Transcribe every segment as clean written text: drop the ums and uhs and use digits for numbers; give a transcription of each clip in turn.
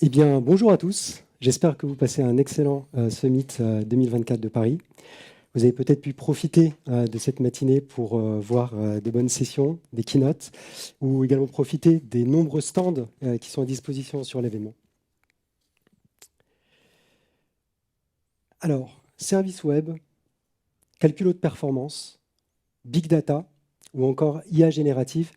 Eh bien, bonjour à tous. J'espère que vous passez un excellent Summit 2024 de Paris. Vous avez peut-être pu profiter de cette matinée pour voir des bonnes sessions, des keynotes, ou également profiter des nombreux stands qui sont à disposition sur l'événement. Alors, service web, calcul haute performance, big data ou encore IA générative.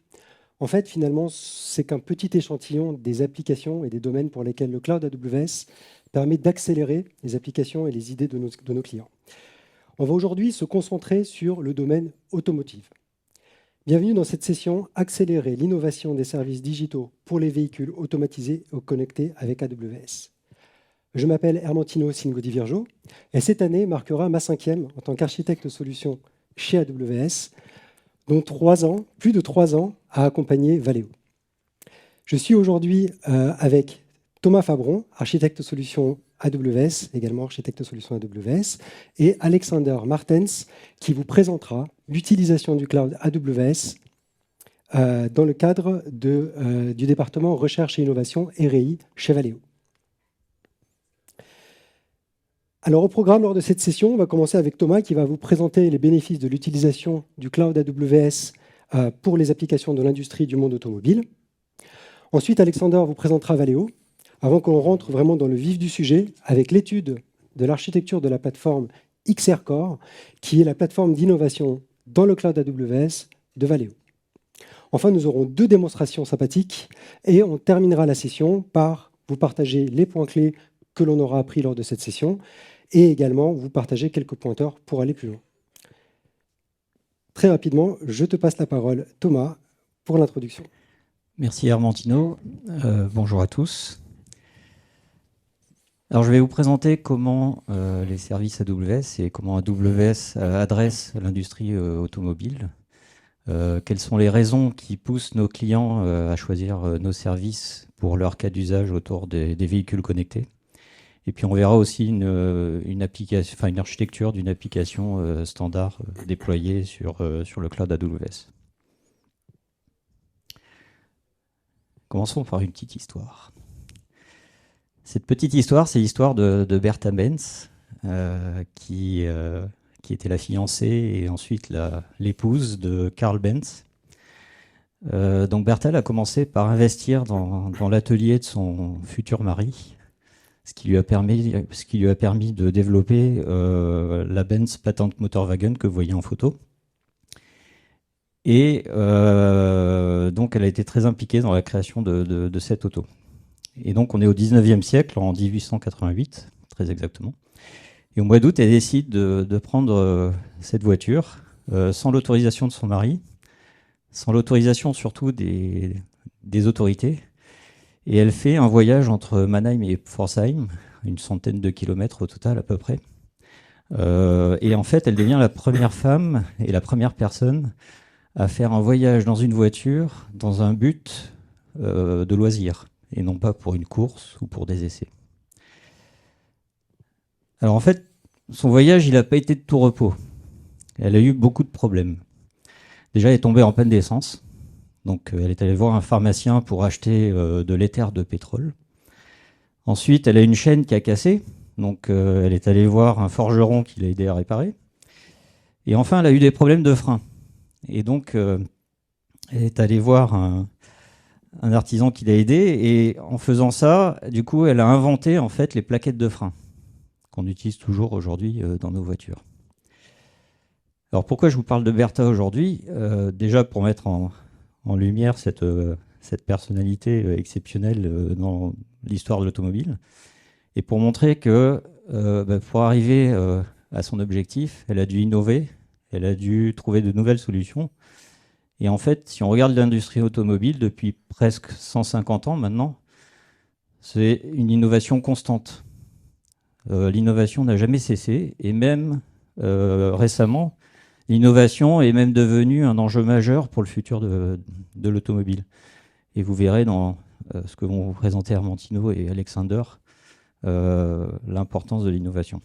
En fait, finalement, c'est qu'un petit échantillon des applications et des domaines pour lesquels le cloud AWS permet d'accélérer les applications et les idées de nos clients. On va aujourd'hui se concentrer sur le domaine automotive. Bienvenue dans cette session « Accélérer l'innovation des services digitaux pour les véhicules automatisés ou connectés avec AWS ». Je m'appelle Hermantino Singodi Virjo et cette année marquera ma 5e en tant qu'architecte solution chez AWS, dont plus de 3 ans à accompagner Valeo. Je suis aujourd'hui avec Thomas Fabron, architecte solution AWS, également architecte solution AWS, et Alexander Martens, qui vous présentera l'utilisation du cloud AWS dans le cadre du département Recherche et Innovation RI chez Valeo. Alors au programme, lors de cette session, on va commencer avec Thomas qui va vous présenter les bénéfices de l'utilisation du cloud AWS pour les applications de l'industrie du monde automobile. Ensuite, Alexander vous présentera Valeo, avant qu'on rentre vraiment dans le vif du sujet, avec l'étude de l'architecture de la plateforme XR Core, qui est la plateforme d'innovation dans le cloud AWS de Valeo. Enfin, nous aurons 2 démonstrations sympathiques et on terminera la session par vous partager les points clés que l'on aura appris lors de cette session et également vous partager quelques pointeurs pour aller plus loin. Très rapidement, je te passe la parole, Thomas, pour l'introduction. Merci Hermantino. Bonjour à tous. Alors je vais vous présenter comment les services AWS et comment AWS adresse l'industrie automobile. Quelles sont les raisons qui poussent nos clients à choisir nos services pour leur cas d'usage autour des véhicules connectés. Et puis on verra aussi une architecture d'une application standard déployée sur le cloud AWS. Commençons par une petite histoire. Cette petite histoire, c'est l'histoire de Bertha Benz, qui était la fiancée et ensuite l'épouse de Carl Benz. Donc Bertha a commencé par investir dans l'atelier de son futur mari, ce qui lui a permis de développer la Benz Patent Motorwagen que vous voyez en photo. Et donc elle a été très impliquée dans la création de cette auto. Et donc on est au 19e siècle, en 1888, très exactement. Et au mois d'août, elle décide de prendre cette voiture sans l'autorisation de son mari, sans l'autorisation surtout des autorités. Et elle fait un voyage entre Mannheim et Pforzheim, une centaine de kilomètres au total à peu près. Et en fait, elle devient la première femme et la première personne à faire un voyage dans une voiture dans un but de loisir, et non pas pour une course ou pour des essais. Alors en fait, son voyage, il n'a pas été de tout repos. Elle a eu beaucoup de problèmes. Déjà, elle est tombée en panne d'essence. Donc elle est allée voir un pharmacien pour acheter de l'éther de pétrole. Ensuite, elle a une chaîne qui a cassé. Donc elle est allée voir un forgeron qui l'a aidé à réparer. Et enfin, elle a eu des problèmes de frein. Et donc, elle est allée voir un artisan qui l'a aidé. Et en faisant ça, du coup, elle a inventé en fait les plaquettes de frein qu'on utilise toujours aujourd'hui dans nos voitures. Alors pourquoi je vous parle de Bertha aujourd'hui? Déjà pour mettre en lumière cette personnalité exceptionnelle dans l'histoire de l'automobile, et pour montrer que pour arriver à son objectif, elle a dû innover, elle a dû trouver de nouvelles solutions. Et en fait, si on regarde l'industrie automobile depuis presque 150 ans maintenant, c'est une innovation constante. L'innovation n'a jamais cessé, et même récemment, l'innovation est même devenue un enjeu majeur pour le futur de l'automobile. Et vous verrez dans ce que vont vous présenter Hermantino et Alexander, l'importance de l'innovation.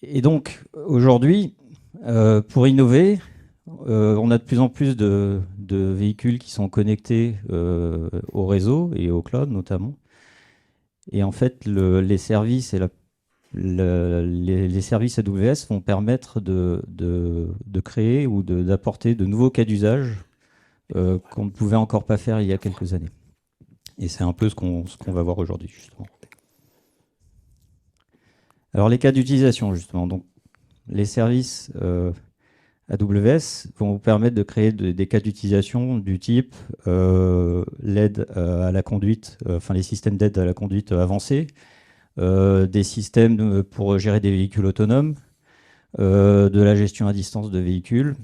Et donc, aujourd'hui, pour innover, on a de plus en plus de de véhicules qui sont connectés au réseau et au cloud notamment. Et en fait, les services les services AWS vont permettre de créer ou d'apporter de nouveaux cas d'usage qu'on ne pouvait encore pas faire il y a quelques années. Et c'est un peu ce qu'on va voir aujourd'hui, justement. Alors, les cas d'utilisation, justement. Donc, les services AWS vont vous permettre de créer des cas d'utilisation du type l'aide à la conduite, enfin les systèmes d'aide à la conduite avancée, des systèmes pour gérer des véhicules autonomes, de la gestion à distance de véhicules,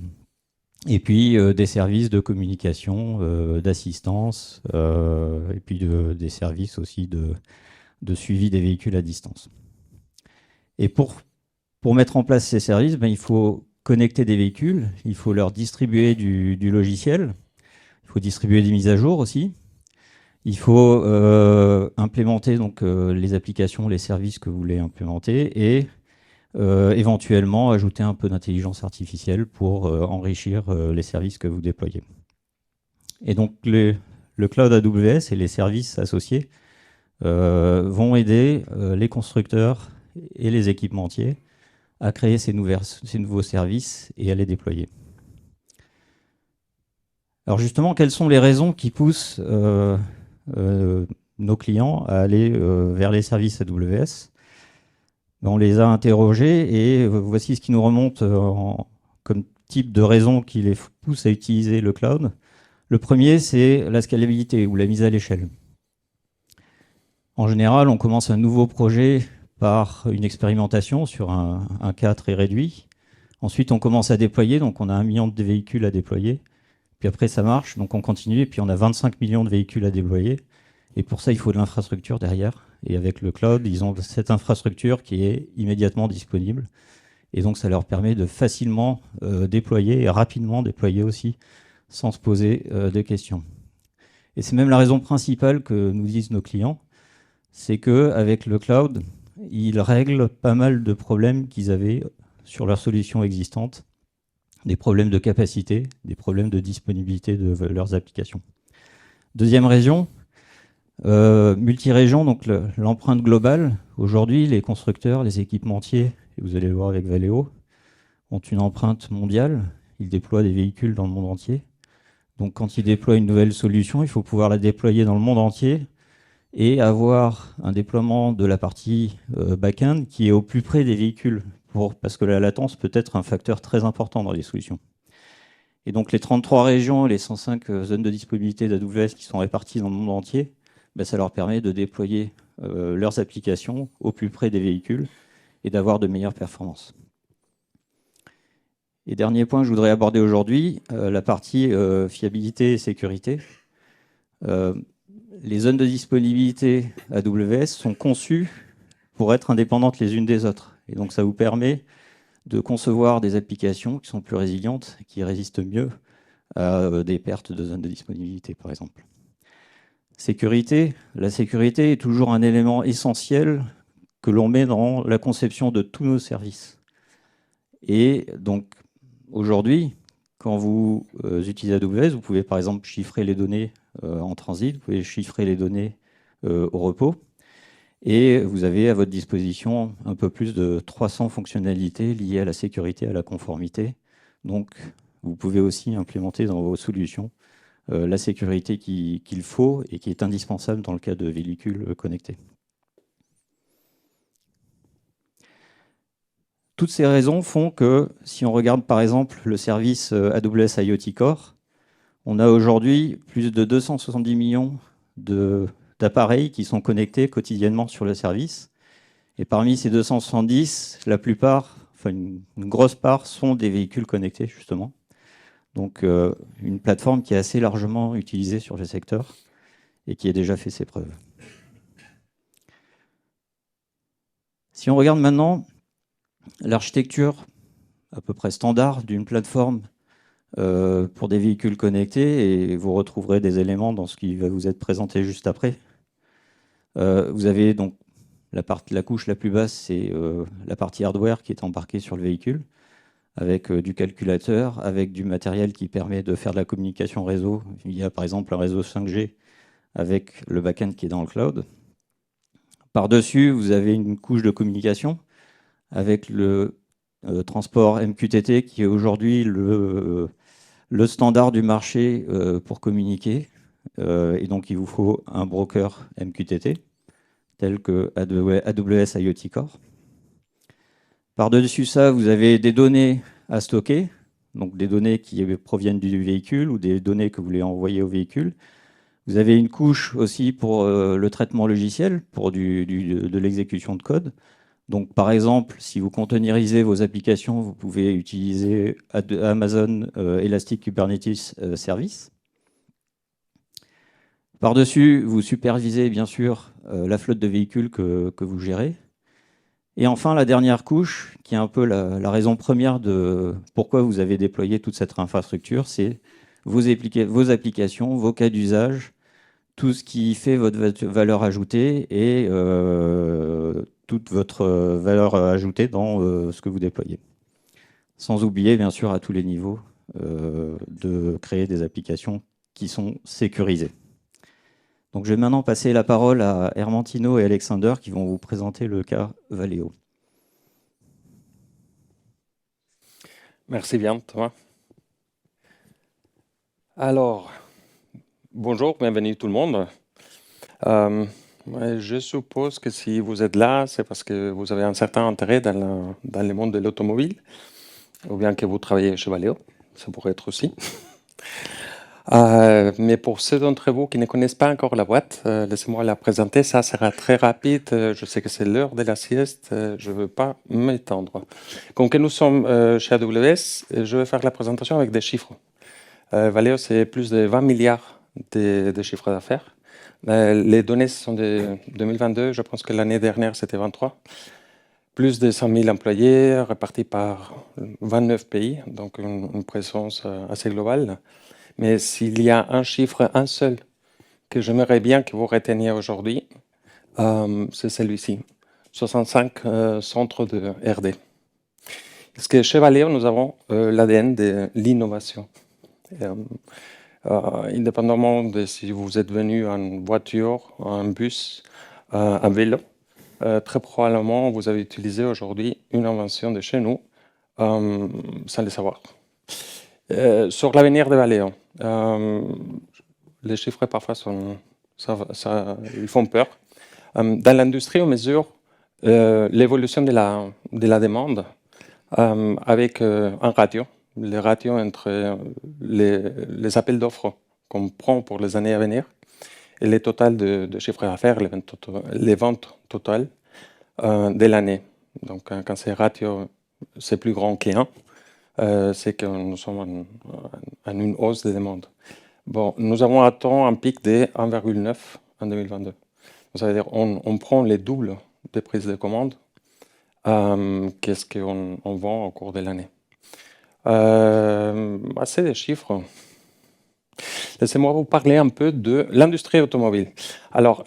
et puis des services de communication, d'assistance, et puis des services aussi de suivi des véhicules à distance. Et pour mettre en place ces services, il faut connecter des véhicules, il faut leur distribuer du logiciel, il faut distribuer des mises à jour aussi, il faut implémenter donc, les applications, les services que vous voulez implémenter et éventuellement ajouter un peu d'intelligence artificielle pour enrichir les services que vous déployez. Et donc le cloud AWS et les services associés vont aider les constructeurs et les équipementiers à créer ces nouveaux services et à les déployer. Alors justement, quelles sont les raisons qui poussent nos clients à aller vers les services AWS? On les a interrogés et voici ce qui nous remonte comme type de raison qui les pousse à utiliser le cloud. Le premier, c'est la scalabilité ou la mise à l'échelle. En général, on commence un nouveau projet par une expérimentation sur un cas très réduit. Ensuite, on commence à déployer, donc on a 1 million de véhicules à déployer. Puis après, ça marche, donc on continue, et puis on a 25 millions de véhicules à déployer. Et pour ça, il faut de l'infrastructure derrière. Et avec le cloud, ils ont cette infrastructure qui est immédiatement disponible. Et donc, ça leur permet de facilement déployer et rapidement déployer aussi, sans se poser de questions. Et c'est même la raison principale que nous disent nos clients, c'est qu'avec le cloud, ils règlent pas mal de problèmes qu'ils avaient sur leurs solutions existantes, des problèmes de capacité, des problèmes de disponibilité de leurs applications. Deuxième raison, multi-région, donc l'empreinte globale. Aujourd'hui, les constructeurs, les équipementiers, et vous allez le voir avec Valeo, ont une empreinte mondiale. Ils déploient des véhicules dans le monde entier. Donc quand ils déploient une nouvelle solution, il faut pouvoir la déployer dans le monde entier et avoir un déploiement de la partie back-end qui est au plus près des véhicules, parce que la latence peut être un facteur très important dans les solutions. Et donc les 33 régions, les 105 zones de disponibilité d'AWS qui sont réparties dans le monde entier, ça leur permet de déployer leurs applications au plus près des véhicules et d'avoir de meilleures performances. Et dernier point que je voudrais aborder aujourd'hui, la partie fiabilité et sécurité. Les zones de disponibilité AWS sont conçues pour être indépendantes les unes des autres. Et donc ça vous permet de concevoir des applications qui sont plus résilientes, qui résistent mieux à des pertes de zones de disponibilité, par exemple. Sécurité. La sécurité est toujours un élément essentiel que l'on met dans la conception de tous nos services. Et donc, aujourd'hui, quand vous utilisez AWS, vous pouvez par exemple chiffrer les données en transit, vous pouvez chiffrer les données au repos, et vous avez à votre disposition un peu plus de 300 fonctionnalités liées à la sécurité, à la conformité. Donc, vous pouvez aussi implémenter dans vos solutions la sécurité qu'il faut et qui est indispensable dans le cas de véhicules connectés. Toutes ces raisons font que, si on regarde par exemple le service AWS IoT Core, on a aujourd'hui plus de 270 millions d'appareils qui sont connectés quotidiennement sur le service. Et parmi ces 270, la plupart, enfin une grosse part, sont des véhicules connectés justement. Donc une plateforme qui est assez largement utilisée sur le secteur et qui a déjà fait ses preuves. Si on regarde maintenant l'architecture à peu près standard d'une plateforme pour des véhicules connectés, et vous retrouverez des éléments dans ce qui va vous être présenté juste après. Vous avez donc la couche la plus basse, c'est la partie hardware qui est embarquée sur le véhicule, avec du calculateur, avec du matériel qui permet de faire de la communication réseau. Il y a par exemple un réseau 5G avec le back-end qui est dans le cloud. Par-dessus, vous avez une couche de communication avec le transport MQTT qui est aujourd'hui le standard du marché pour communiquer. Et donc, il vous faut un broker MQTT tel que AWS IoT Core. Par-dessus ça, vous avez des données à stocker, donc des données qui proviennent du véhicule ou des données que vous voulez envoyer au véhicule. Vous avez une couche aussi pour le traitement logiciel, pour de l'exécution de code. Donc, par exemple, si vous containerisez vos applications, vous pouvez utiliser Amazon Elastic Kubernetes Service. Par-dessus, vous supervisez bien sûr la flotte de véhicules que vous gérez. Et enfin, la dernière couche, qui est un peu la raison première de pourquoi vous avez déployé toute cette infrastructure, c'est vos applications, vos cas d'usage, tout ce qui fait votre valeur ajoutée et toute votre valeur ajoutée dans ce que vous déployez. Sans oublier, bien sûr, à tous les niveaux, de créer des applications qui sont sécurisées. Donc, je vais maintenant passer la parole à Hermantino et Alexander qui vont vous présenter le cas Valeo. Merci bien, Thomas. Alors, bonjour, bienvenue tout le monde. Je suppose que si vous êtes là, c'est parce que vous avez un certain intérêt dans le monde de l'automobile, ou bien que vous travaillez chez Valeo, ça pourrait être aussi. Mais pour ceux d'entre vous qui ne connaissent pas encore la boîte, laissez-moi la présenter, ça sera très rapide. Je sais que c'est l'heure de la sieste, je ne veux pas m'étendre. Comme que nous sommes chez AWS, je vais faire la présentation avec des chiffres. Valeo, c'est plus de 20 milliards de chiffres d'affaires. Les données sont de 2022, je pense que l'année dernière c'était 23. Plus de 100 000 employés répartis par 29 pays, donc une présence assez globale. Mais s'il y a un chiffre, un seul, que j'aimerais bien que vous reteniez aujourd'hui, c'est celui-ci, 65 centres de R&D. Parce que chez Valeo, nous avons l'ADN de l'innovation. Indépendamment de si vous êtes venu en voiture, en bus, en vélo, très probablement vous avez utilisé aujourd'hui une invention de chez nous sans le savoir. Sur l'avenir de Valeo, les chiffres parfois ils font peur. Dans l'industrie, on mesure l'évolution de la demande avec un ratio. Le ratio entre les appels d'offres qu'on prend pour les années à venir et les totals de chiffre d'affaires, les ventes totales de l'année. Donc, quand c'est ratio, c'est plus grand qu'un, c'est que nous sommes en une hausse des demandes. Bon, nous avons atteint un pic de 1,9 en 2022. Ça veut dire on prend les doubles des prises de commandes. Qu'est-ce qu'on vend au cours de l'année? Assez de chiffres. Laissez-moi vous parler un peu de l'industrie automobile. Alors,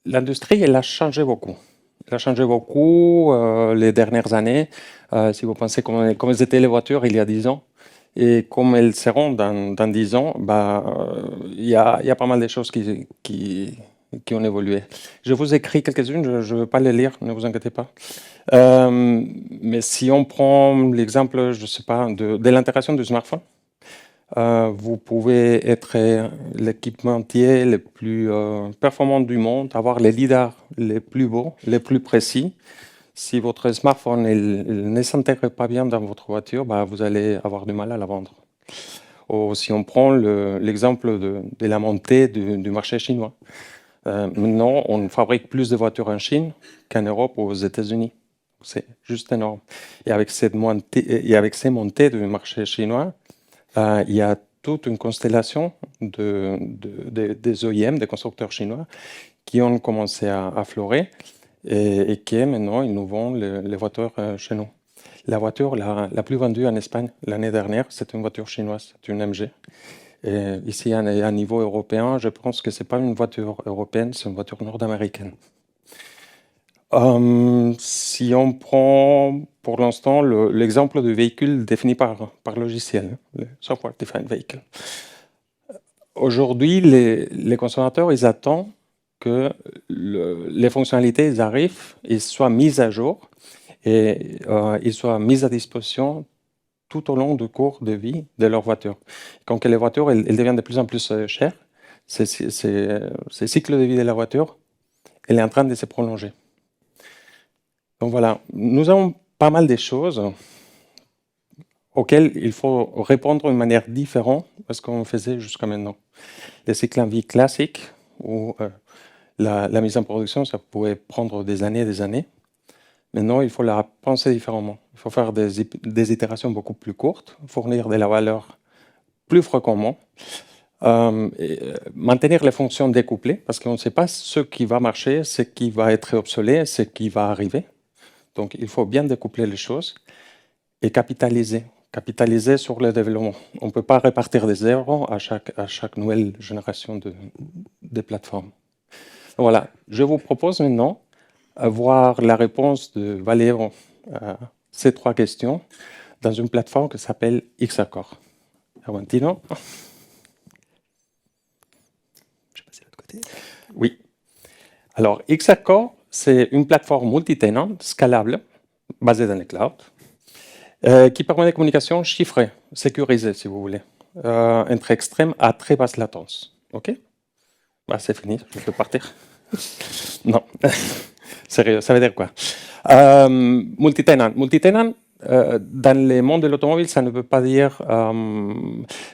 l'industrie, elle a changé beaucoup. Elle a changé beaucoup les dernières années. Si vous pensez comment étaient les voitures il y a 10 ans et comme elles seront dans 10 ans, il y a pas mal de choses qui ont évolué. Je vous écris quelques-unes, je ne veux pas les lire, ne vous inquiétez pas. Mais si on prend l'exemple, je ne sais pas, de l'intégration du smartphone, vous pouvez être l'équipementier le plus performant du monde, avoir les lidars les plus beaux, les plus précis. Si votre smartphone ne s'intègre pas bien dans votre voiture, vous allez avoir du mal à la vendre. Ou si on prend l'exemple de la montée du marché chinois. Maintenant, on fabrique plus de voitures en Chine qu'en Europe ou aux États-Unis. C'est juste énorme. Et avec ces montées du marché chinois, il y a toute une constellation des OEM, des constructeurs chinois, qui ont commencé à affleurer et qui maintenant ils nous vendent les voitures chez nous. La voiture la plus vendue en Espagne l'année dernière, c'est une voiture chinoise, c'est une MG. Et ici, à un niveau européen, je pense que ce n'est pas une voiture européenne, c'est une voiture nord-américaine. Si on prend pour l'instant l'exemple du véhicule défini par logiciel, le Software Defined Vehicle. Aujourd'hui, les consommateurs, ils attendent que les fonctionnalités ils arrivent, ils soient mises à jour et ils soient mises à disposition tout au long du cours de vie de leur voiture. Quand les voitures elles deviennent de plus en plus chères, ce cycle de vie de la voiture, elle est en train de se prolonger. Donc voilà, nous avons pas mal de choses auxquelles il faut répondre d'une manière différente de ce qu'on faisait jusqu'à maintenant. Les cycles en vie classiques, où la mise en production, ça pouvait prendre des années et des années. Maintenant, il faut la penser différemment. Il faut faire des itérations beaucoup plus courtes, fournir de la valeur plus fréquemment, maintenir les fonctions découplées, parce qu'on ne sait pas ce qui va marcher, ce qui va être obsolète, ce qui va arriver. Donc, il faut bien découpler les choses et capitaliser sur le développement. On ne peut pas répartir des zéros à chaque nouvelle génération de plateformes. Voilà, je vous propose maintenant de voir la réponse de Valéo à ces 3 questions dans une plateforme qui s'appelle Xaccord. Argentino. Je vais passer de l'autre côté. Oui. Alors, Xaccord, c'est une plateforme multi-tenant, scalable, basée dans le cloud, qui permet des communications chiffrées, sécurisées, si vous voulez, entre extrêmes à très basse latence. OK? Bah, c'est fini, je peux partir. Non. Sérieux, ça veut dire quoi? Multi-tenant. Multi-tenant, dans le monde de l'automobile, ça ne veut pas dire...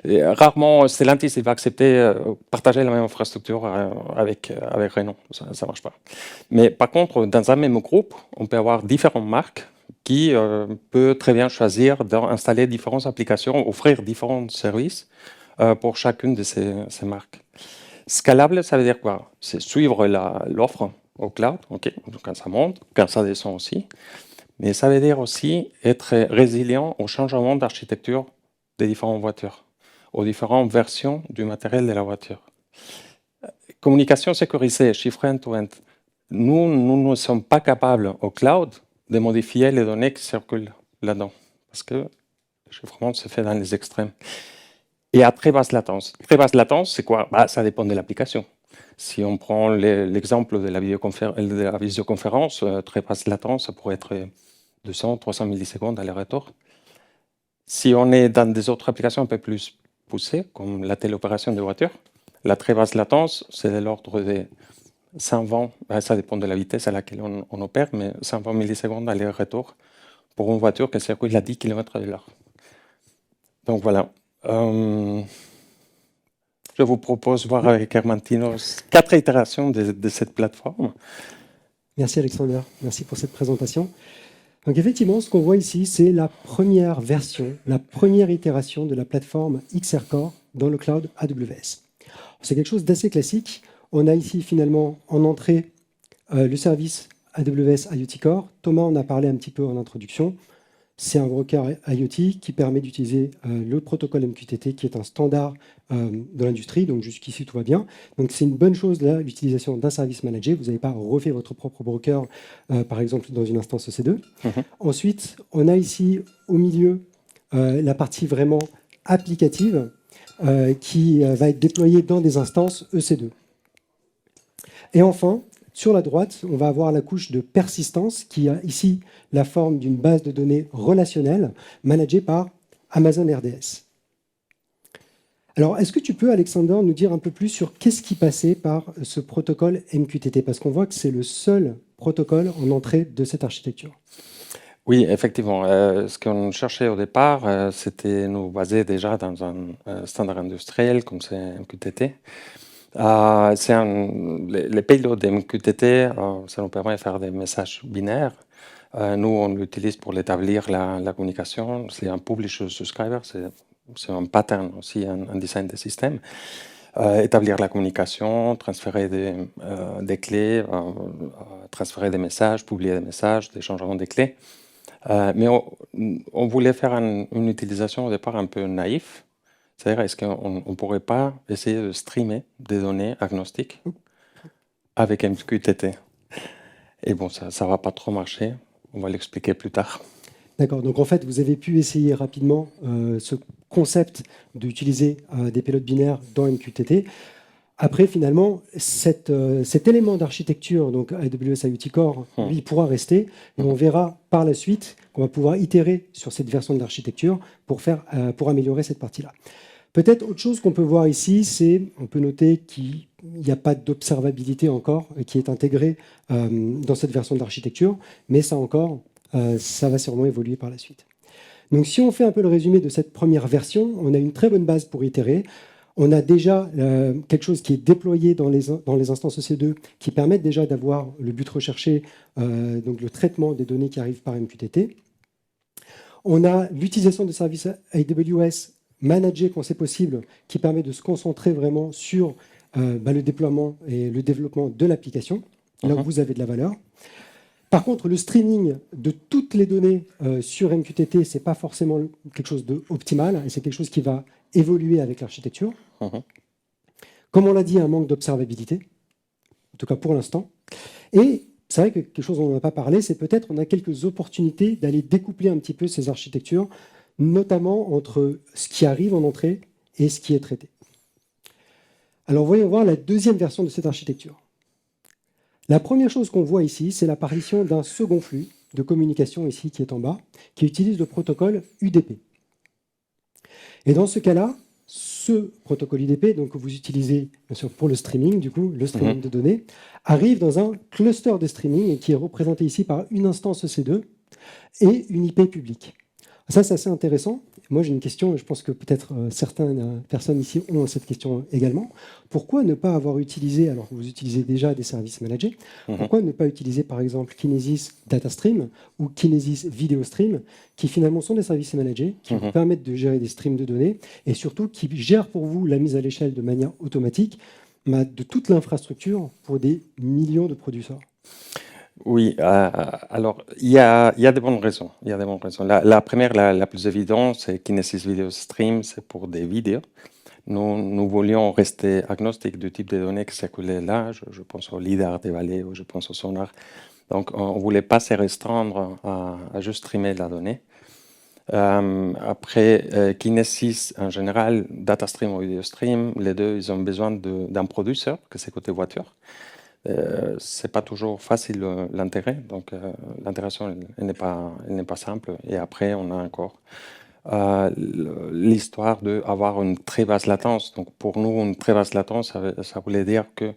rarement, Stellantis il va accepter partager la même infrastructure avec Renault. Ça ne marche pas. Mais par contre, dans un même groupe, on peut avoir différentes marques qui peuvent très bien choisir d'installer différentes applications, offrir différents services pour chacune de ces marques. Scalable, ça veut dire quoi? C'est suivre l'offre au cloud, okay, quand ça monte, quand ça descend aussi. Mais ça veut dire aussi être résilient au changement d'architecture des différentes voitures, aux différentes versions du matériel de la voiture. Communication sécurisée, chiffrée end-to-end. Nous ne sommes pas capables au cloud de modifier les données qui circulent là-dedans, parce que le chiffrement se fait dans les extrêmes. Et à très basse latence. Très basse latence, c'est quoi? Ça dépend de l'application. Si on prend l'exemple de la visioconférence, très basse latence, ça pourrait être 200, 300 millisecondes aller-retour. Si on est dans des autres applications un peu plus poussées, comme la téléopération de voiture, la très basse latence, c'est de l'ordre de 120, ça dépend de la vitesse à laquelle on opère, mais 120 millisecondes aller-retour pour une voiture qui circule à 10 km/h. Donc voilà. Je vous propose de voir avec Argentino 4 itérations de cette plateforme. Merci Alexander, merci pour cette présentation. Donc effectivement, ce qu'on voit ici, c'est la première version, la première itération de la plateforme XR-Core dans le cloud AWS. C'est quelque chose d'assez classique. On a ici finalement en entrée le service AWS IoT Core. Thomas en a parlé un petit peu en introduction. C'est un broker IoT qui permet d'utiliser le protocole MQTT, qui est un standard de l'industrie. Donc jusqu'ici, tout va bien. Donc c'est une bonne chose, là, l'utilisation d'un service managé. Vous n'avez pas refait votre propre broker, par exemple, dans une instance EC2. Ensuite, on a ici, au milieu, la partie vraiment applicative qui va être déployée dans des instances EC2. Et enfin, sur la droite, on va avoir la couche de persistance qui a ici la forme d'une base de données relationnelle managée par Amazon RDS. Alors, est-ce que tu peux, Alexander, nous dire un peu plus sur qu'est-ce qui passait par ce protocole MQTT? Parce qu'on voit que c'est le seul protocole en entrée de cette architecture. Oui, effectivement. Ce qu'on cherchait au départ, c'était nous baser déjà dans un standard industriel comme c'est MQTT. Les payloads de MQTT, ça nous permet de faire des messages binaires. Nous, on l'utilise pour établir la communication. C'est un publisher-subscriber, c'est un pattern aussi, un design de système. Établir la communication, transférer des clés, transférer des messages, publier des messages, des changements de clés. Mais on voulait faire une utilisation au départ un peu naïf. C'est-à-dire, est-ce qu'on ne pourrait pas essayer de streamer des données agnostiques avec MQTT? Et bon, ça ne va pas trop marcher. On va l'expliquer plus tard. D'accord, donc en fait, vous avez pu essayer rapidement ce concept d'utiliser des payloads binaires dans MQTT. Après, finalement, cet élément d'architecture, donc AWS IoT Core, lui, il pourra rester. Et on verra par la suite qu'on va pouvoir itérer sur cette version de l'architecture pour améliorer cette partie-là. Peut-être autre chose qu'on peut voir ici, c'est, on peut noter qu'il n'y a pas d'observabilité encore qui est intégrée dans cette version de l'architecture, mais ça encore, ça va sûrement évoluer par la suite. Donc si on fait un peu le résumé de cette première version, on a une très bonne base pour itérer. On a déjà quelque chose qui est déployé dans les instances EC2 qui permettent déjà d'avoir le but recherché, donc le traitement des données qui arrivent par MQTT. On a l'utilisation de services AWS managés quand c'est possible, qui permet de se concentrer vraiment sur le déploiement et le développement de l'application, là où vous avez de la valeur. Par contre, le streaming de toutes les données sur MQTT, ce n'est pas forcément quelque chose d'optimal, et c'est quelque chose qui va évoluer avec l'architecture. Comme on l'a dit, un manque d'observabilité, en tout cas pour l'instant. Et c'est vrai que quelque chose dont on n'a pas parlé, c'est peut-être on a quelques opportunités d'aller découpler un petit peu ces architectures, notamment entre ce qui arrive en entrée et ce qui est traité. Alors, voyons voir la deuxième version de cette architecture. La première chose qu'on voit ici, c'est l'apparition d'un second flux de communication ici qui est en bas, qui utilise le protocole UDP. Et dans ce cas-là, ce protocole UDP, donc que vous utilisez bien sûr pour le streaming, du coup, le streaming de données, arrive dans un cluster de streaming qui est représenté ici par une instance EC2 et une IP publique. Ça, c'est assez intéressant. Moi, j'ai une question, je pense que peut-être certaines personnes ici ont cette question également. Pourquoi ne pas avoir utilisé, alors que vous utilisez déjà des services managés, pourquoi ne pas utiliser par exemple Kinesis Data Stream ou Kinesis Video Stream, qui finalement sont des services managés, qui vous permettent de gérer des streams de données et surtout qui gèrent pour vous la mise à l'échelle de manière automatique de toute l'infrastructure pour des millions de producteurs? Oui, alors il y a des bonnes raisons. Il y a des bonnes raisons. La première, la plus évidente, c'est Kinesis Video Stream, c'est pour des vidéos. Nous voulions rester agnostiques du type de données qui circulaient là. Je pense au lidar des vallées ou je pense au sonar. Donc on ne voulait pas se restreindre à juste streamer la donnée. Après, Kinesis, en général, Data Stream ou Video Stream, les deux, ils ont besoin d'un producteur, que c'est côté voiture. C'est pas toujours facile l'intégrer, donc l'intégration elle n'est pas simple. Et après, on a encore l'histoire d'avoir une très basse latence. Donc pour nous, une très basse latence, ça voulait dire que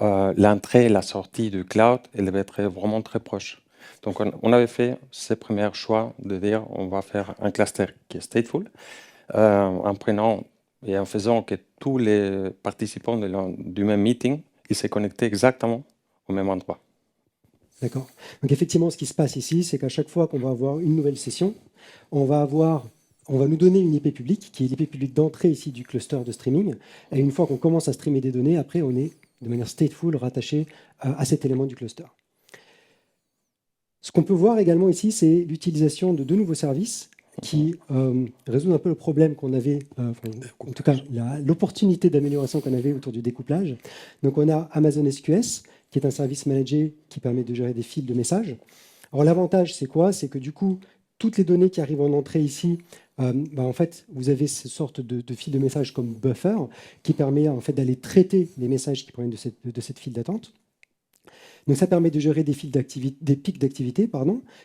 l'entrée et la sortie du cloud, elle devait être vraiment très proche. Donc on avait fait ces premiers choix de dire on va faire un cluster qui est stateful, en prenant et en faisant que tous les participants du même meeting ils s'est connecté exactement au même endroit. D'accord. Donc effectivement, ce qui se passe ici, c'est qu'à chaque fois qu'on va avoir une nouvelle session, on va nous donner une IP publique, qui est l'IP publique d'entrée ici du cluster de streaming. Et une fois qu'on commence à streamer des données, après, on est de manière stateful rattaché à cet élément du cluster. Ce qu'on peut voir également ici, c'est l'utilisation de deux nouveaux services qui résout un peu le problème qu'on avait, en tout cas l'opportunité d'amélioration qu'on avait autour du découplage. Donc on a Amazon SQS, qui est un service managé qui permet de gérer des fils de messages. Alors l'avantage, c'est quoi? C'est que du coup, toutes les données qui arrivent en entrée ici, en fait, vous avez cette sorte de fil de messages comme buffer, qui permet en fait d'aller traiter les messages qui proviennent de cette file d'attente. Donc ça permet de gérer des pics d'activité.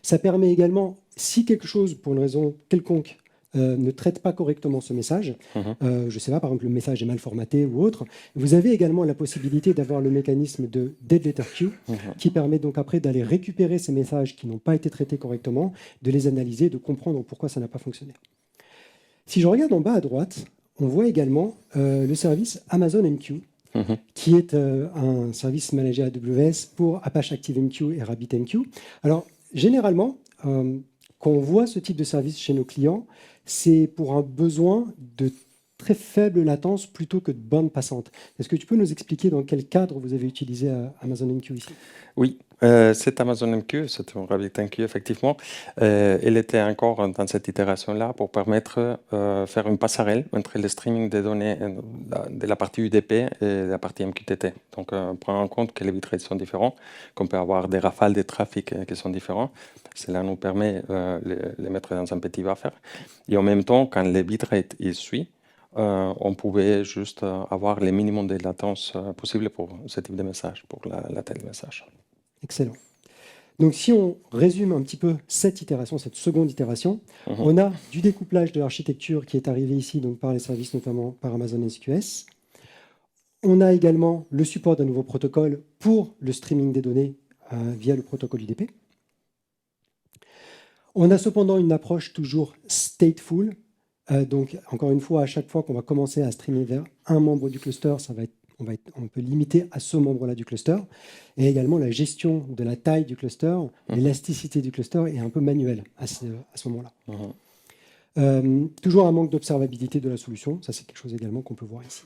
Ça permet également, si quelque chose, pour une raison quelconque, ne traite pas correctement ce message, je ne sais pas, par exemple, le message est mal formaté ou autre, vous avez également la possibilité d'avoir le mécanisme de Dead Letter Queue, qui permet donc après d'aller récupérer ces messages qui n'ont pas été traités correctement, de les analyser, de comprendre pourquoi ça n'a pas fonctionné. Si je regarde en bas à droite, on voit également le service Amazon MQ, qui est un service managé AWS pour Apache ActiveMQ et RabbitMQ. Alors, généralement, quand on voit ce type de service chez nos clients, c'est pour un besoin de très faible latence plutôt que de bande passante. Est-ce que tu peux nous expliquer dans quel cadre vous avez utilisé Amazon MQ ici? Oui, C'est Amazon MQ, c'est un RabbitMQ, effectivement. Elle était encore dans cette itération-là pour permettre de faire une passerelle entre le streaming des données de la partie UDP et la partie MQTT. Donc, prendre en compte que les bitrates sont différents, qu'on peut avoir des rafales de trafic qui sont différents. Cela nous permet de les mettre dans un petit buffer. Et en même temps, quand les bitrates suivent, on pouvait juste avoir le minimum de latence possible pour ce type de message, pour la telle message. Excellent. Donc, si on résume un petit peu cette itération, cette seconde itération, on a du découplage de l'architecture qui est arrivé ici donc par les services, notamment par Amazon SQS. On a également le support d'un nouveau protocole pour le streaming des données via le protocole UDP. On a cependant une approche toujours stateful. Donc, encore une fois, à chaque fois qu'on va commencer à streamer vers un membre du cluster, on peut limiter à ce membre-là du cluster. Et également, la gestion de la taille du cluster, l'élasticité du cluster est un peu manuelle à ce moment-là. Toujours un manque d'observabilité de la solution. Ça, c'est quelque chose également qu'on peut voir ici.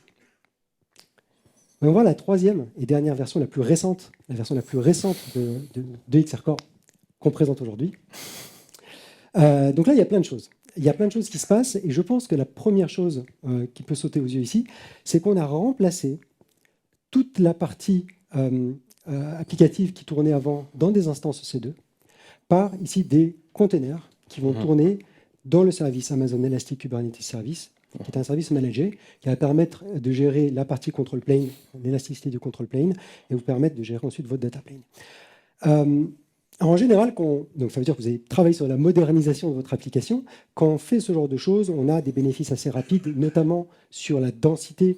On va voir la troisième et dernière version, la plus récente, la version la plus récente de XR-Core qu'on présente aujourd'hui. Donc là, il y a plein de choses. Il y a plein de choses qui se passent et je pense que la première chose qui peut sauter aux yeux ici, c'est qu'on a remplacé toute la partie applicative qui tournait avant dans des instances EC2 par ici des containers qui vont tourner dans le service Amazon Elastic Kubernetes Service, qui est un service managé qui va permettre de gérer la partie control plane, l'élasticité du control plane, et vous permettre de gérer ensuite votre data plane. En général, donc ça veut dire que vous avez travaillé sur la modernisation de votre application. Quand on fait ce genre de choses, on a des bénéfices assez rapides, notamment sur la densité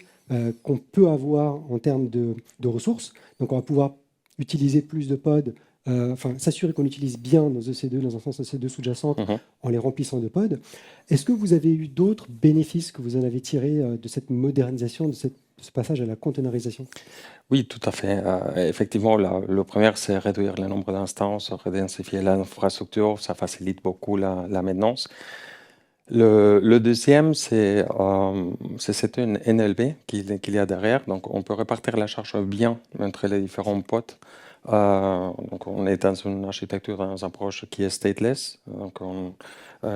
qu'on peut avoir en termes de ressources. Donc, on va pouvoir utiliser plus de pods, s'assurer qu'on utilise bien nos EC2, nos instances EC2 sous-jacentes en les remplissant de pods. Est-ce que vous avez eu d'autres bénéfices que vous en avez tirés de cette modernisation, de ce passage à la containerisation? Oui, tout à fait. Effectivement, le premier, c'est réduire le nombre d'instances, redensifier l'infrastructure, ça facilite beaucoup la maintenance. Le deuxième, c'est une NLB qu'il y a derrière, donc on peut répartir la charge bien entre les différents pods. Donc on est dans une architecture, dans un approche qui est stateless, donc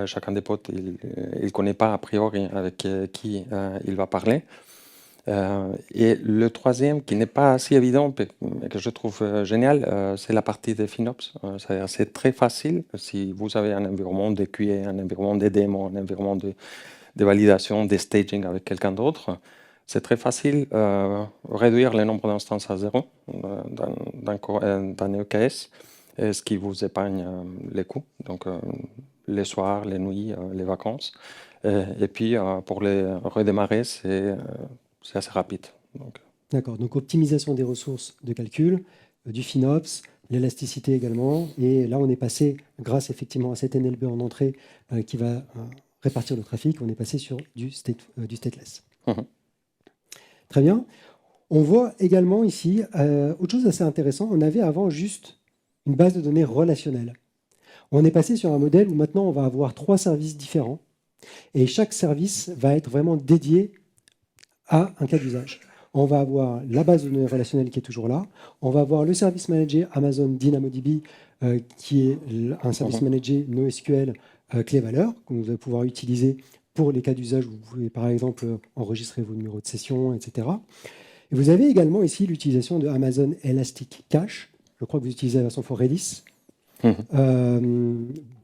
chacun des pods, il ne connaît pas a priori avec qui il va parler. Et le troisième, qui n'est pas si évident, mais que je trouve génial, c'est la partie des FinOps. C'est très facile. Si vous avez un environnement de QA, un environnement de démo, un environnement de validation, de staging avec quelqu'un d'autre, c'est très facile réduire le nombre d'instances à zéro dans EKS, ce qui vous épargne les coûts, donc les soirs, les nuits, les vacances. Et puis, pour les redémarrer, c'est assez rapide. D'accord, donc optimisation des ressources de calcul, du FinOps, l'élasticité également. Et là, on est passé, grâce effectivement à cette NLB en entrée qui va répartir le trafic, on est passé sur du stateless. Très bien. On voit également ici, autre chose assez intéressant, on avait avant juste une base de données relationnelle. On est passé sur un modèle où maintenant on va avoir 3 services différents et chaque service va être vraiment dédié à un cas d'usage. On va avoir la base de données relationnelle qui est toujours là. On va avoir le service managé Amazon DynamoDB qui est un service managé NoSQL clé-valeur que vous allez pouvoir utiliser pour les cas d'usage où vous pouvez par exemple enregistrer vos numéros de session, etc. Et vous avez également ici l'utilisation de Amazon Elastic Cache. Je crois que vous utilisez la version for Redis.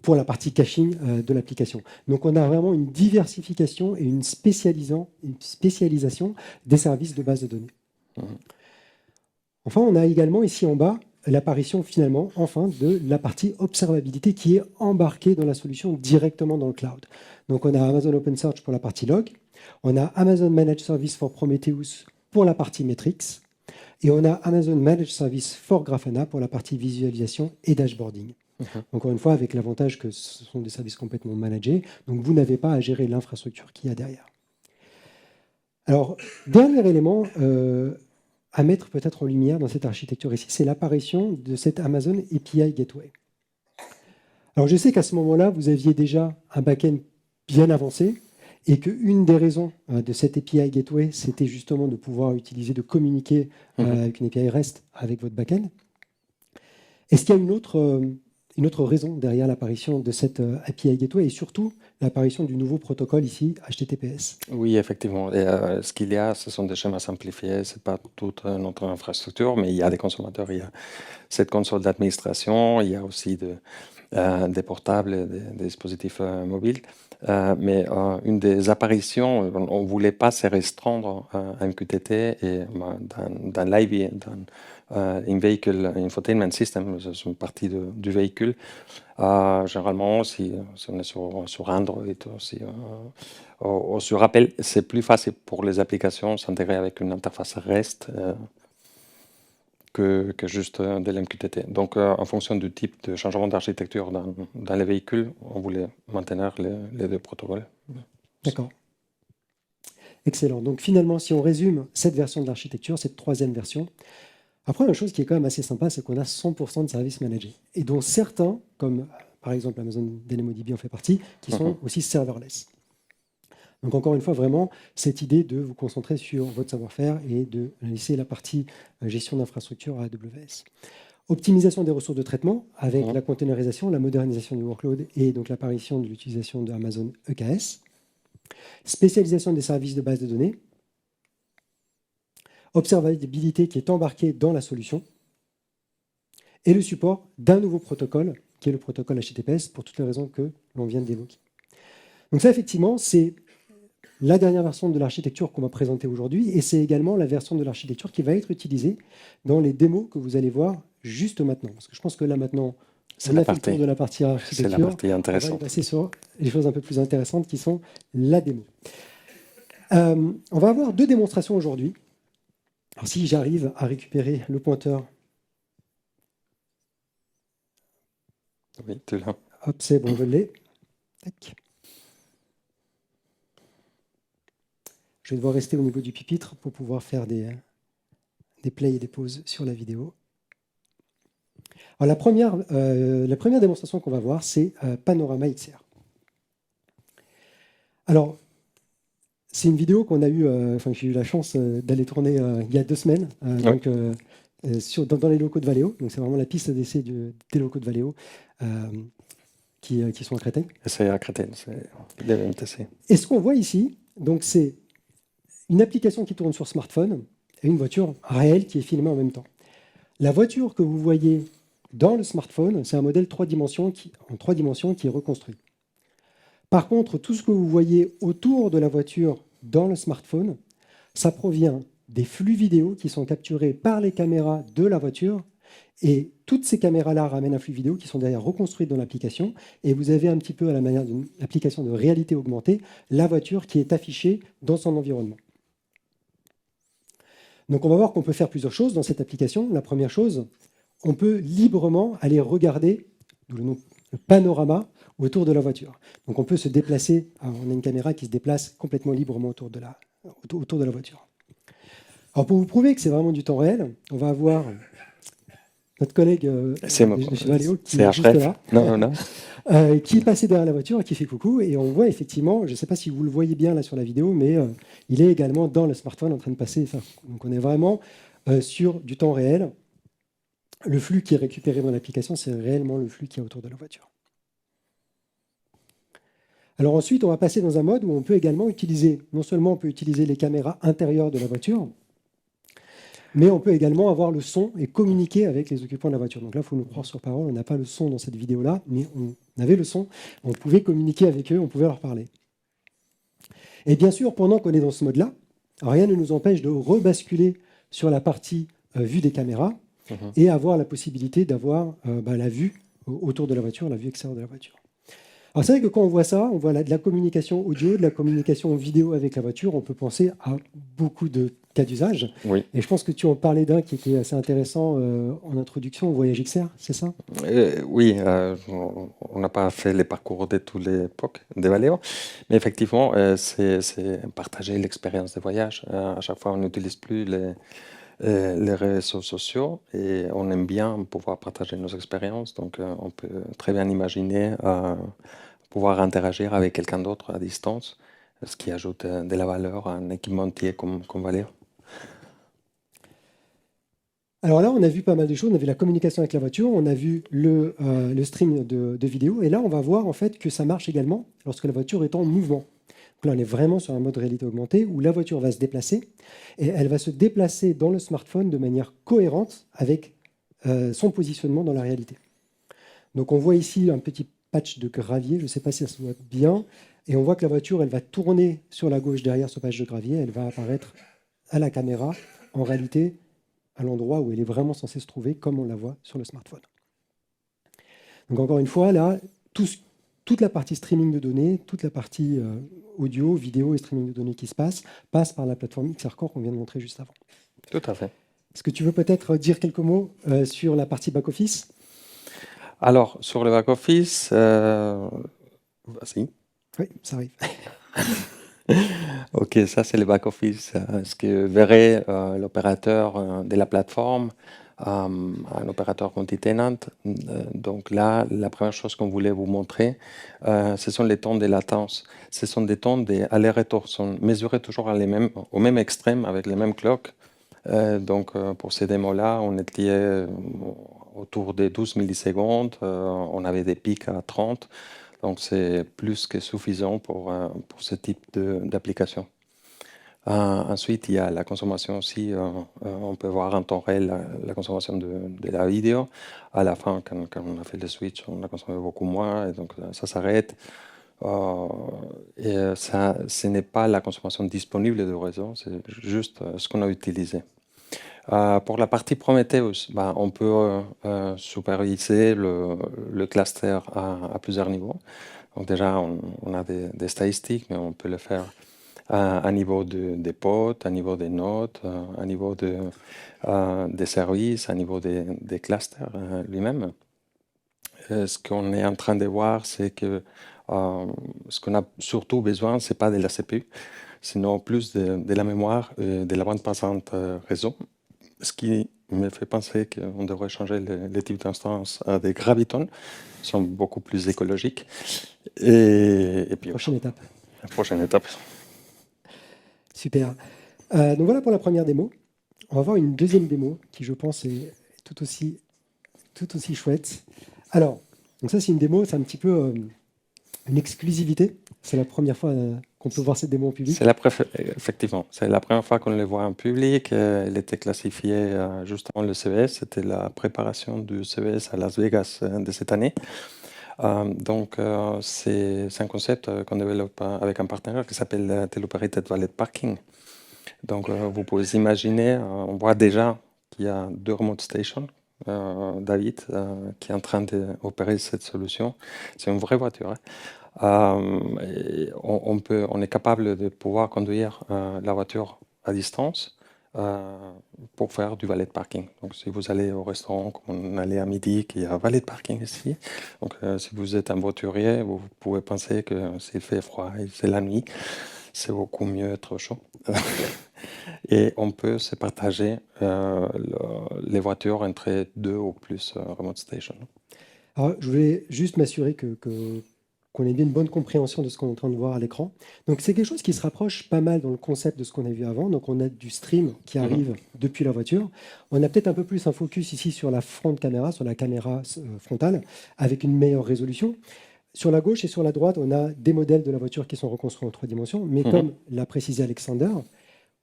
Pour la partie caching de l'application. Donc on a vraiment une diversification et une spécialisation des services de base de données. Enfin, on a également ici en bas l'apparition finalement, enfin, de la partie observabilité qui est embarquée dans la solution directement dans le cloud. Donc on a Amazon OpenSearch pour la partie log, on a Amazon Managed Service for Prometheus pour la partie metrics, et on a Amazon Managed Service for Grafana pour la partie visualisation et dashboarding. Encore une fois, avec l'avantage que ce sont des services complètement managés, donc vous n'avez pas à gérer l'infrastructure qu'il y a derrière. Alors, dernier élément à mettre peut-être en lumière dans cette architecture ici, c'est l'apparition de cette Amazon API Gateway. Alors, je sais qu'à ce moment-là, vous aviez déjà un back-end bien avancé, et qu'une des raisons de cette API Gateway, c'était justement de pouvoir utiliser, de communiquer avec une API REST avec votre back-end. Est-ce qu'il y a une autre raison derrière l'apparition de cette API Gateway et surtout l'apparition du nouveau protocole ici, HTTPS? Oui, effectivement. Et, ce qu'il y a, ce sont des schémas simplifiés. Ce n'est pas toute notre infrastructure, mais il y a des consommateurs. Il y a cette console d'administration. Il y a aussi des portables, et des dispositifs mobiles. Mais une des apparitions, on ne voulait pas se restreindre à MQTT et dans l'IV, dans in-vehicle infotainment system, c'est une partie du véhicule. Généralement, si on est sur Android ou sur Apple, c'est plus facile pour les applications s'intégrer avec une interface REST que juste de l'MQTT. Donc, en fonction du type de changement d'architecture dans les véhicules, on voulait maintenir les deux protocoles. D'accord. Excellent. Donc finalement, si on résume cette version de l'architecture, cette troisième version, après, une chose qui est quand même assez sympa, c'est qu'on a 100% de services managés, et dont certains, comme par exemple Amazon DynamoDB en fait partie, qui sont aussi serverless. Donc encore une fois, vraiment, cette idée de vous concentrer sur votre savoir-faire et de laisser la partie gestion d'infrastructure à AWS. Optimisation des ressources de traitement avec la containerisation, la modernisation du workload et donc l'apparition de l'utilisation de Amazon EKS. Spécialisation des services de base de données. Observabilité qui est embarquée dans la solution. Et le support d'un nouveau protocole, qui est le protocole HTTPS, pour toutes les raisons que l'on vient d'évoquer. Donc ça, effectivement, c'est la dernière version de l'architecture qu'on va présenter aujourd'hui, et c'est également la version de l'architecture qui va être utilisée dans les démos que vous allez voir juste maintenant. Parce que je pense que là, maintenant, c'est on a fait le tour de la partie architecture. C'est la partie intéressante. On va passer sur les choses un peu plus intéressantes qui sont la démo. On va avoir deux démonstrations aujourd'hui. Alors, si j'arrive à récupérer le pointeur. Oui, tu l'as. Hop, c'est bon, je l'ai. Tac. Je vais devoir rester au niveau du pupitre pour pouvoir faire des plays et des pauses sur la vidéo. Alors, la première démonstration qu'on va voir, c'est Panorama XR. Alors, c'est une vidéo qu'on a eu, que j'ai eu la chance d'aller tourner il y a 2 semaines, donc, dans les locaux de Valeo. Donc, c'est vraiment la piste d'essai des locaux de Valeo qui sont à Créteil. C'est à Créteil, c'est le MTC. Et ce qu'on voit ici, donc, c'est une application qui tourne sur smartphone et une voiture réelle qui est filmée en même temps. La voiture que vous voyez dans le smartphone, c'est un modèle en 3 dimensions qui est reconstruit. Par contre, tout ce que vous voyez autour de la voiture dans le smartphone, ça provient des flux vidéo qui sont capturés par les caméras de la voiture, et toutes ces caméras-là ramènent un flux vidéo qui sont d'ailleurs reconstruites dans l'application, et vous avez un petit peu à la manière d'une application de réalité augmentée, la voiture qui est affichée dans son environnement. Donc on va voir qu'on peut faire plusieurs choses dans cette application. La première chose, on peut librement aller regarder, d'où le nom, le panorama autour de la voiture. Donc on peut se déplacer, on a une caméra qui se déplace complètement librement autour de la voiture. Alors pour vous prouver que c'est vraiment du temps réel, on va avoir notre collègue de chez Valeo qui est juste là, qui est passé derrière la voiture et qui fait coucou, et on voit effectivement, je ne sais pas si vous le voyez bien là sur la vidéo, mais il est également dans le smartphone en train de passer. Donc on est vraiment sur du temps réel. Le flux qui est récupéré dans l'application, c'est réellement le flux qui est autour de la voiture. Alors ensuite, on va passer dans un mode où on peut également utiliser, non seulement on peut utiliser les caméras intérieures de la voiture, mais on peut également avoir le son et communiquer avec les occupants de la voiture. Donc là, il faut nous croire sur parole, on n'a pas le son dans cette vidéo-là, mais on avait le son, on pouvait communiquer avec eux, on pouvait leur parler. Et bien sûr, pendant qu'on est dans ce mode-là, rien ne nous empêche de rebasculer sur la partie vue des caméras et avoir la possibilité d'avoir la vue autour de la voiture, la vue extérieure de la voiture. Alors c'est vrai que quand on voit ça, on voit de la communication audio, de la communication vidéo avec la voiture, on peut penser à beaucoup de cas d'usage. Oui. Et je pense que tu en parlais d'un qui était assez intéressant en introduction, au Voyage XR, c'est ça? Oui, on n'a pas fait les parcours de toutes les époques de Valeo, mais effectivement, c'est partager l'expérience de voyage. À chaque fois, on n'utilise plus les réseaux sociaux et on aime bien pouvoir partager nos expériences. Donc, on peut très bien imaginer pouvoir interagir avec quelqu'un d'autre à distance, ce qui ajoute de la valeur à un équipementier comme Valeo. Alors là, on a vu pas mal de choses. On a vu la communication avec la voiture, on a vu le stream de vidéo, et là, on va voir en fait que ça marche également lorsque la voiture est en mouvement. Donc là, on est vraiment sur un mode réalité augmentée où la voiture va se déplacer, et elle va se déplacer dans le smartphone de manière cohérente avec son positionnement dans la réalité. Donc on voit ici un petit patch de gravier, je ne sais pas si ça se voit bien, et on voit que la voiture, elle va tourner sur la gauche derrière ce patch de gravier, elle va apparaître à la caméra, en réalité, à l'endroit où elle est vraiment censée se trouver, comme on la voit sur le smartphone. Donc encore une fois, là, toute la partie streaming de données, toute la partie audio, vidéo et streaming de données qui se passe par la plateforme XR-Core qu'on vient de montrer juste avant. Tout à fait. Est-ce que tu veux peut-être dire quelques mots sur la partie back-office? Alors, sur le back-office, vas-y. Oui, ça arrive. Ok, ça c'est le back-office. Ce que verrait l'opérateur de la plateforme, un opérateur multi-tenant. Donc là, la première chose qu'on voulait vous montrer, ce sont les temps de latence. Ce sont des temps d'aller-retour, sont mesurés toujours au même extrême avec les mêmes clocks. Donc pour ces démos-là, on était autour des 12 millisecondes. On avait des pics à 30. Donc c'est plus que suffisant pour ce type d'application. Ensuite, il y a la consommation aussi. On peut voir en temps réel la consommation de la vidéo. À la fin, quand on a fait le switch, on a consommé beaucoup moins, et donc ça s'arrête. Ce n'est pas la consommation disponible de réseau, c'est juste ce qu'on a utilisé. Pour la partie Prometheus, on peut superviser le cluster à plusieurs niveaux. Donc déjà, on a des statistiques, mais on peut le faire à niveau des pods, à niveau des nodes, à niveau des services, à niveau des clusters lui-même. Ce qu'on est en train de voir, c'est que ce qu'on a surtout besoin, c'est pas de la CPU, sinon plus de la mémoire, de la bande passante réseau. Ce qui me fait penser qu'on devrait changer les types d'instances à des gravitons, qui sont beaucoup plus écologiques. Et puis, Prochaine étape. la prochaine étape. Super. Donc voilà pour la première démo. On va voir une deuxième démo qui, je pense, est tout aussi chouette. Alors, donc ça, c'est une démo, c'est un petit peu une exclusivité. C'est la première fois qu'on peut voir cette démo en public. Effectivement, c'est la première fois qu'on le voit en public. Elle était classifiée juste avant le CES. C'était la préparation du CES à Las Vegas de cette année. Donc, c'est un concept qu'on développe avec un partenaire qui s'appelle Teleoperated Valet Parking. Donc, vous pouvez imaginer, on voit déjà qu'il y a 2 remote stations. David, qui est en train d'opérer cette solution. C'est une vraie voiture. Et on est capable de pouvoir conduire la voiture à distance pour faire du valet de parking. Donc, si vous allez au restaurant, comme on allait à midi, qu'il y a un valet de parking ici. Donc, si vous êtes un voiturier, vous pouvez penser que s'il fait froid et c'est la nuit, c'est beaucoup mieux être chaud. Et on peut se partager les voitures entre 2 ou plus remote stations. Alors, je voulais juste m'assurer qu'on ait bien une bonne compréhension de ce qu'on est en train de voir à l'écran. Donc, c'est quelque chose qui se rapproche pas mal dans le concept de ce qu'on a vu avant. Donc, on a du stream qui arrive depuis la voiture. On a peut-être un peu plus un focus ici sur la front caméra, sur la caméra frontale, avec une meilleure résolution. Sur la gauche et sur la droite, on a des modèles de la voiture qui sont reconstruits en 3 dimensions. Mais comme l'a précisé Alexander,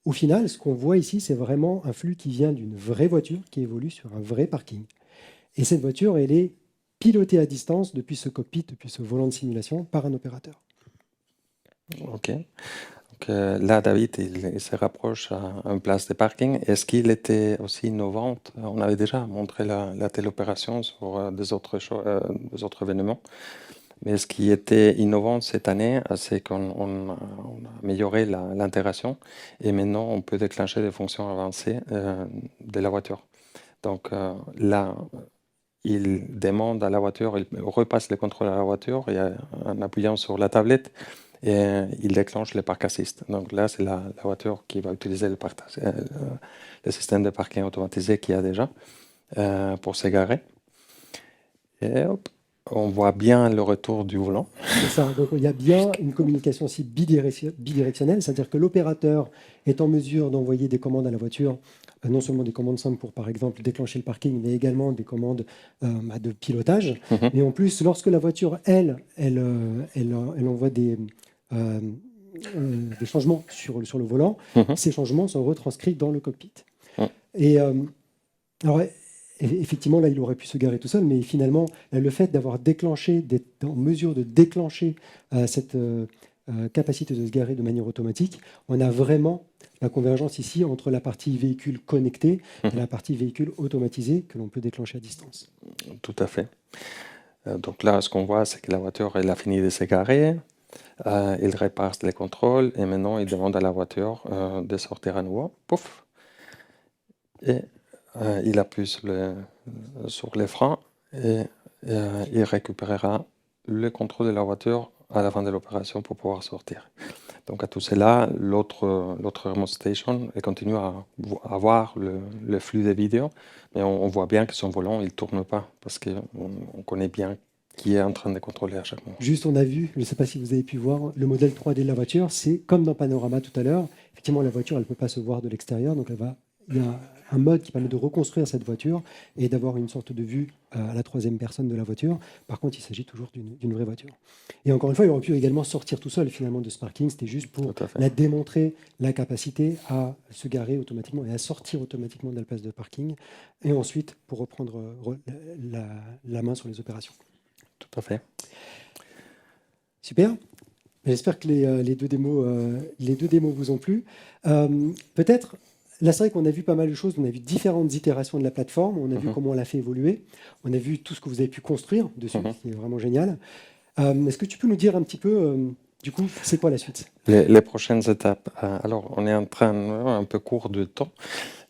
au final, ce qu'on voit ici, c'est vraiment un flux qui vient d'une vraie voiture qui évolue sur un vrai parking. Et cette voiture, elle est pilotée à distance depuis ce cockpit, depuis ce volant de simulation, par un opérateur. Ok. Donc, là, David, il se rapproche à une place de parking. Est-ce qu'il était aussi innovant? On avait déjà montré la téléopération sur des autres événements. Mais ce qui était innovant cette année, c'est qu'on a amélioré l'intégration et maintenant on peut déclencher des fonctions avancées de la voiture. Donc là, il demande à la voiture, il repasse le contrôle à la voiture et en appuyant sur la tablette, et il déclenche le park assist. Donc là, c'est la voiture qui va utiliser le système de parking automatisé qu'il y a déjà pour s'égarer. Et hop. on voit bien le retour du volant. C'est ça. Donc, il y a bien une communication aussi bidirectionnelle, c'est-à-dire que l'opérateur est en mesure d'envoyer des commandes à la voiture, non seulement des commandes simples pour, par exemple, déclencher le parking, mais également des commandes de pilotage. Mhm. Mais en plus, lorsque la voiture, elle envoie des changements sur le volant, Mhm. ces changements sont retranscrits dans le cockpit. Mhm. Et alors, effectivement, là, il aurait pu se garer tout seul, mais finalement, le fait d'avoir déclenché, d'être en mesure de déclencher cette capacité de se garer de manière automatique, on a vraiment la convergence ici entre la partie véhicule connecté et la partie véhicule automatisé que l'on peut déclencher à distance. Tout à fait. Donc là, ce qu'on voit, c'est que la voiture, elle a fini de se garer. Il répare les contrôles et maintenant, il demande à la voiture de sortir à nouveau. Pouf! Et il appuie sur les freins et il récupérera le contrôle de la voiture à la fin de l'opération pour pouvoir sortir. Donc à tout cela, l'autre remote station elle continue à avoir le flux des vidéos, mais on voit bien que son volant il tourne pas parce qu'on connaît bien qui est en train de contrôler à chaque moment. Juste, on a vu, je ne sais pas si vous avez pu voir, le modèle 3D de la voiture, c'est comme dans Panorama tout à l'heure. Effectivement, la voiture, elle ne peut pas se voir de l'extérieur, donc il y a un mode qui permet de reconstruire cette voiture et d'avoir une sorte de vue à la troisième personne de la voiture. Par contre, il s'agit toujours d'une vraie voiture. Et encore une fois, il aurait pu également sortir tout seul finalement de ce parking. C'était juste pour Tout à fait. la démontrer la capacité à se garer automatiquement et à sortir automatiquement de la place de parking, et ensuite pour reprendre la main sur les opérations. Tout à fait. Super. J'espère que les deux démos vous ont plu. Peut-être, là c'est vrai qu'on a vu pas mal de choses, on a vu différentes itérations de la plateforme, on a vu comment on l'a fait évoluer, on a vu tout ce que vous avez pu construire dessus, qui est vraiment génial. Est-ce que tu peux nous dire un petit peu, du coup, c'est quoi la suite? Les prochaines étapes. Alors, on est en train, un peu court de temps,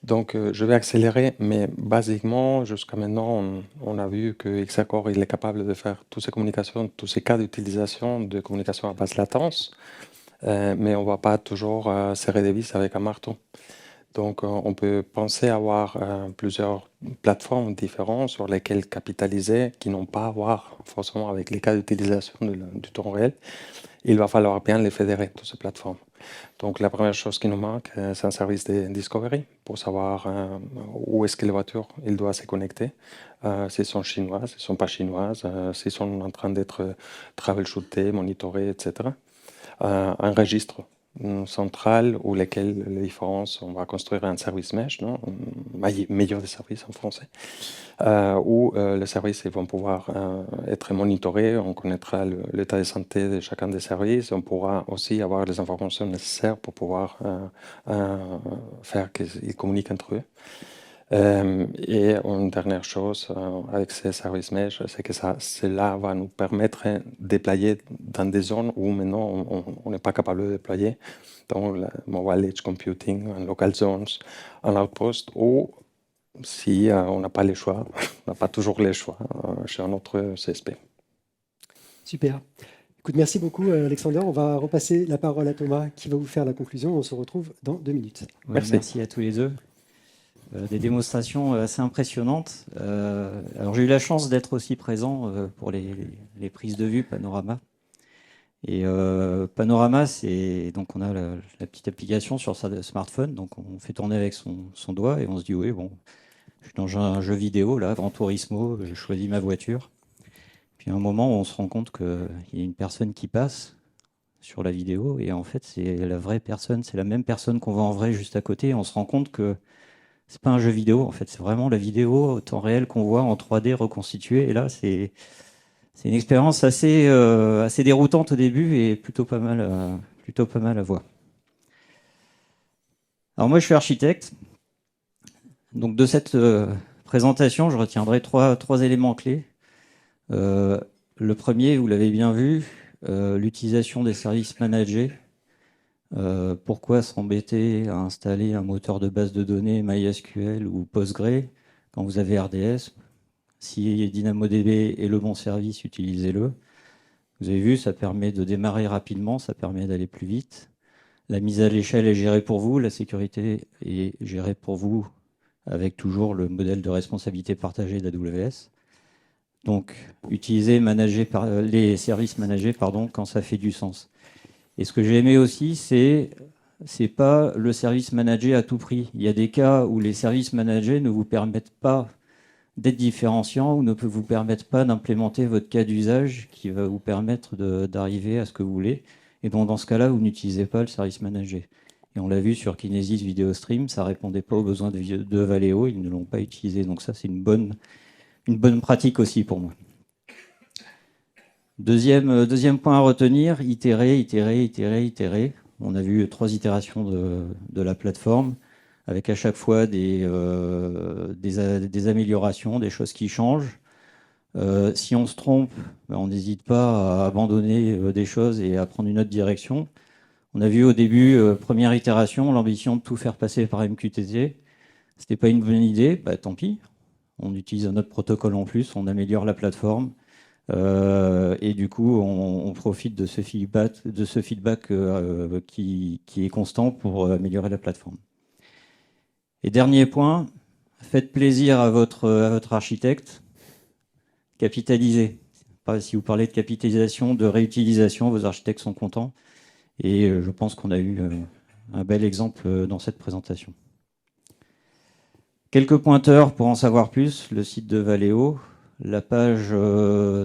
donc je vais accélérer, mais basiquement, jusqu'à maintenant, on a vu que Hexacore il est capable de faire toutes ces communications, tous ces cas d'utilisation de communication à basse latence, mais on ne va pas toujours serrer des vis avec un marteau. Donc, on peut penser avoir plusieurs plateformes différentes sur lesquelles capitaliser, qui n'ont pas à voir forcément avec les cas d'utilisation du temps réel. Il va falloir bien les fédérer, toutes ces plateformes. Donc, la première chose qui nous manque, c'est un service de discovery pour savoir où est-ce que les voitures il doit se connecter, s'ils sont chinoises, s'ils ne sont pas chinoises, s'ils sont en train d'être troubleshootés, monitorés, etc. Un registre central où lesquels les différences, on va construire un service mesh, non? Meilleur des services en français, où les services ils vont pouvoir être monitorés, on connaîtra l'état de santé de chacun des services, on pourra aussi avoir les informations nécessaires pour pouvoir faire qu'ils communiquent entre eux. Et une dernière chose avec ces services mesh, c'est que cela va nous permettre de déployer dans des zones où maintenant on n'est pas capable de déployer, dans le mobile edge computing, en local zones, en outpost, ou si on n'a pas les choix, on n'a pas toujours les choix chez un autre CSP. Super. Écoute, merci beaucoup Alexander. On va repasser la parole à Thomas qui va vous faire la conclusion. On se retrouve dans 2 minutes. Ouais, Merci. merci à tous les deux. Des démonstrations assez impressionnantes. Alors j'ai eu la chance d'être aussi présent pour les prises de vue Panorama. Et Panorama, c'est donc on a la petite application sur sa smartphone, donc on fait tourner avec son doigt et on se dit oui bon, je suis dans un jeu vidéo là, Gran Turismo, je choisis ma voiture. Puis à un moment on se rend compte qu'il y a une personne qui passe sur la vidéo et en fait c'est la vraie personne, c'est la même personne qu'on voit en vrai juste à côté. Et on se rend compte que c'est pas un jeu vidéo, en fait, c'est vraiment la vidéo au temps réel qu'on voit en 3D reconstituée. Et là, c'est une expérience assez déroutante au début et plutôt pas mal à voir. Alors moi, je suis architecte. Donc de cette présentation, je retiendrai trois éléments clés. Le premier, vous l'avez bien vu, l'utilisation des services managés. Pourquoi s'embêter à installer un moteur de base de données MySQL ou Postgre quand vous avez RDS? Si DynamoDB est le bon service, utilisez-le. Vous avez vu, ça permet de démarrer rapidement, ça permet d'aller plus vite. La mise à l'échelle est gérée pour vous, la sécurité est gérée pour vous avec toujours le modèle de responsabilité partagée d'AWS. Donc, utiliser les services managés quand ça fait du sens. Et ce que j'ai aimé aussi, c'est pas le service managé à tout prix. Il y a des cas où les services managés ne vous permettent pas d'être différenciants ou ne vous permettent pas d'implémenter votre cas d'usage qui va vous permettre d'arriver à ce que vous voulez. Et donc, dans ce cas-là, vous n'utilisez pas le service managé. Et on l'a vu sur Kinesis Video Stream, ça répondait pas aux besoins de Valeo, ils ne l'ont pas utilisé. Donc ça, c'est une bonne pratique aussi pour moi. Deuxième point à retenir, itérer. On a vu 3 itérations de la plateforme, avec à chaque fois des améliorations, des choses qui changent. Si on se trompe, on n'hésite pas à abandonner des choses et à prendre une autre direction. On a vu au début, première itération, l'ambition de tout faire passer par MQTT. C'était pas une bonne idée, tant pis. On utilise un autre protocole en plus, on améliore la plateforme. Et du coup, on profite de ce feedback qui est constant pour améliorer la plateforme. Et dernier point, faites plaisir à votre architecte, capitalisez. Si vous parlez de capitalisation, de réutilisation, vos architectes sont contents. Et je pense qu'on a eu un bel exemple dans cette présentation. Quelques pointeurs pour en savoir plus, le site de Valeo, la page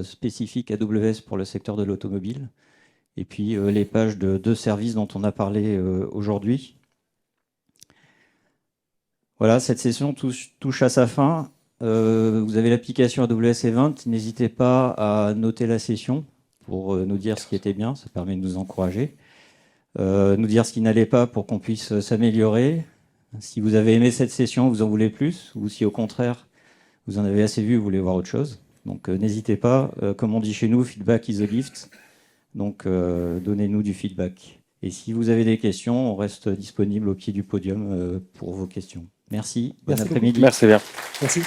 spécifique AWS pour le secteur de l'automobile, et puis les pages de 2 services dont on a parlé aujourd'hui. Voilà, cette session touche à sa fin. Vous avez l'application AWS Event. N'hésitez pas à noter la session pour nous dire ce qui était bien, ça permet de nous encourager. Nous dire ce qui n'allait pas pour qu'on puisse s'améliorer. Si vous avez aimé cette session, vous en voulez plus, ou si au contraire, vous en avez assez vu, vous voulez voir autre chose. Donc n'hésitez pas, comme on dit chez nous, feedback is a gift. Donc donnez-nous du feedback. Et si vous avez des questions, on reste disponible au pied du podium pour vos questions. Merci, bon après-midi. Merci bien. Merci.